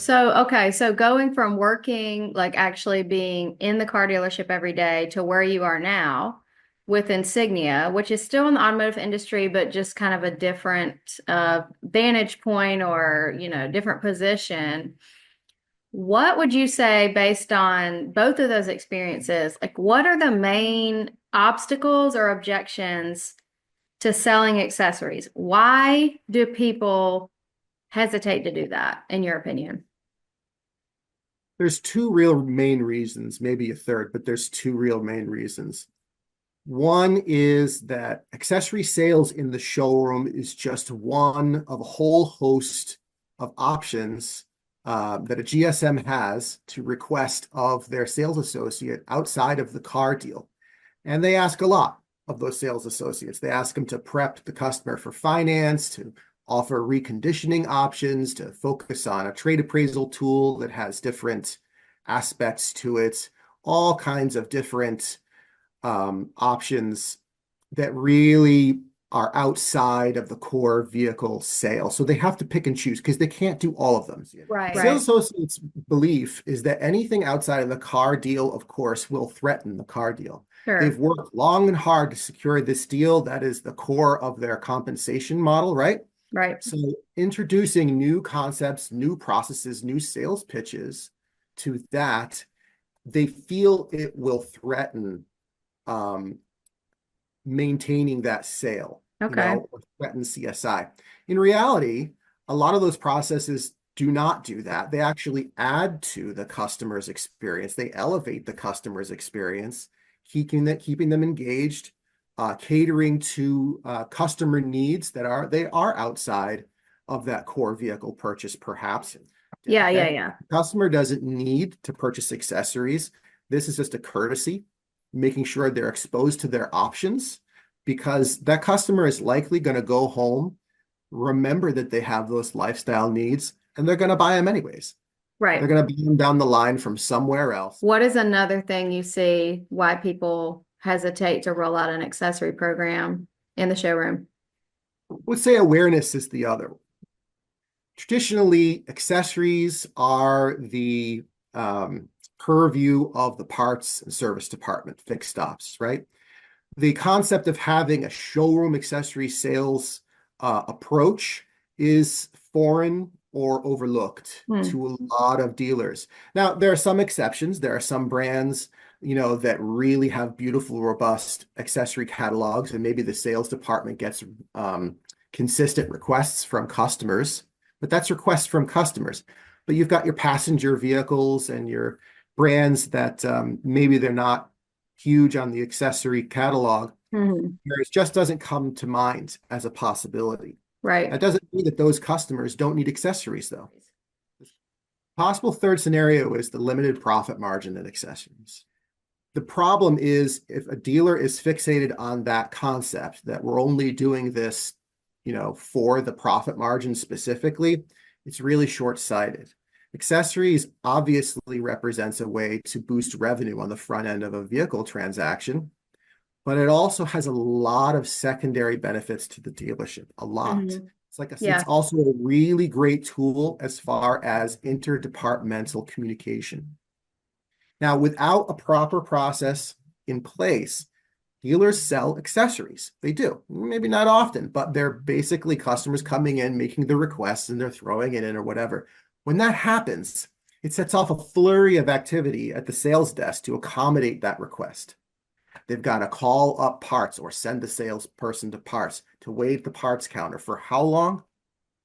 So going from working, like actually being in the car dealership every day to where you are now with Insignia, which is still in the automotive industry, but just kind of a different vantage point or, different position. What would you say based on both of those experiences? Like, what are the main obstacles or objections to selling accessories? Why do people hesitate to do that, in your opinion? There's two real main reasons, maybe a third, but there's two real main reasons. One is that accessory sales in the showroom is just one of a whole host of options that a GSM has to request of their sales associate outside of the car deal. And they ask a lot of those sales associates. They ask them to prep the customer for finance, to offer reconditioning options, to focus on a trade appraisal tool that has different aspects to it, all kinds of different options that really are outside of the core vehicle sale. So they have to pick and choose because they can't do all of them. Right. Sales associates' belief is that anything outside of the car deal, of course, will threaten the car deal. They've Sure. worked long and hard to secure this deal. That is the core of their compensation model, right? Right. So introducing new concepts, new processes, new sales pitches to that, they feel it will threaten maintaining that sale, Okay. or threaten CSI. In reality, a lot of those processes do not do that. They actually add to the customer's experience. They elevate the customer's experience, keeping them engaged, catering to customer needs they are outside of that core vehicle purchase, perhaps. Yeah, yeah, Okay. yeah. The customer doesn't need to purchase accessories. This is just a courtesy, making sure they're exposed to their options, because that customer is likely going to go home, remember that they have those lifestyle needs, and they're going to buy them anyways. They're Right. going to buy them down the line from somewhere else. What is another thing you see why people hesitate to roll out an accessory program in the showroom? I would say awareness is the other. Traditionally, accessories are the purview of the parts and service department, fixed stops, right? The concept of having a showroom accessory sales approach is foreign or overlooked Hmm. to a lot of dealers. Now, there are some exceptions. There are some brands, that really have beautiful, robust accessory catalogs, and maybe the sales department gets consistent requests from customers, but that's requests from customers. But you've got your passenger vehicles and your brands that maybe they're not huge on the accessory catalog. Mhm. It just doesn't come to mind as a possibility. Right. That doesn't mean that those customers don't need accessories, though. Possible third scenario is the limited profit margin in accessories. The problem is if a dealer is fixated on that concept, that we're only doing this, for the profit margin specifically, it's really short-sighted. Accessories obviously represents a way to boost revenue on the front end of a vehicle transaction, but it also has a lot of secondary benefits to the dealership, a lot. Mhm. It's Yeah. also a really great tool as far as interdepartmental communication. Now, without a proper process in place, dealers sell accessories. They do. Maybe not often, but they're basically customers coming in, making the requests, and they're throwing it in or whatever. When that happens, it sets off a flurry of activity at the sales desk to accommodate that request. They've got to call up parts or send the salesperson to parts to wait at the parts counter for how long?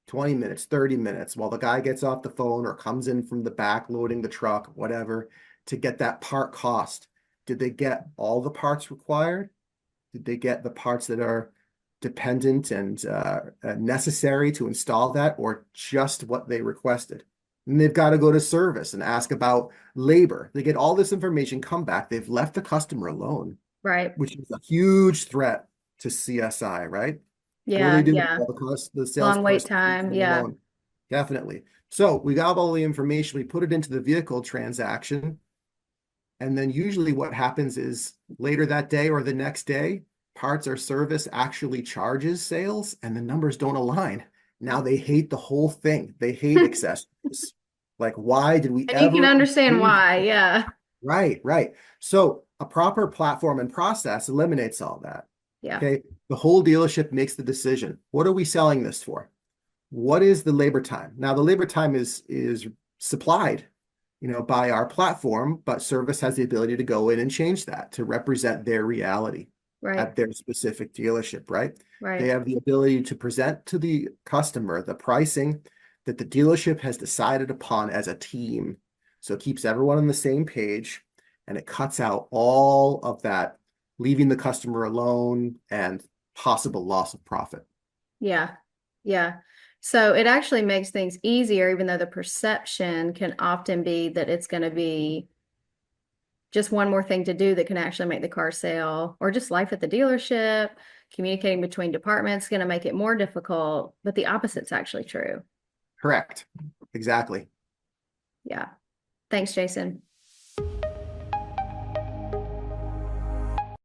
20 minutes, 30 minutes, while the guy gets off the phone or comes in from the back loading the truck, whatever, to get that part cost. Did they get all the parts required? Did they get the parts that are dependent and necessary to install that, or just what they requested? And they've got to go to service and ask about labor. They get all this information, come back. They've left the customer alone, Right. which is a huge threat to CSI, right? What do they Yeah. do? Yeah. Well, because the Long wait salesperson leaves time. them Yeah. alone. Definitely. So we got all the information, we put it into the vehicle transaction. And then usually what happens is later that day or the next day, parts or service actually charges sales and the numbers don't align. Now they hate the whole thing. They hate accessories, Like, why did we And you can ever understand change why. it? Yeah. Right, right. So a proper platform and process eliminates all that. Yeah. Okay. The whole dealership makes the decision. What are we selling this for? What is the labor time? Now, the labor time is supplied, by our platform, but service has the ability to go in and change that to represent their reality Right. at their specific dealership, right? They Right. have the ability to present to the customer the pricing that the dealership has decided upon as a team. So it keeps everyone on the same page and it cuts out all of that, leaving the customer alone and possible loss of profit. Yeah. Yeah. So it actually makes things easier, even though the perception can often be that it's going to be just one more thing to do that can actually make the car sale, or just life at the dealership, communicating between departments going to make it more difficult, but the opposite's actually true. Correct. Exactly. Yeah. Thanks, Jason.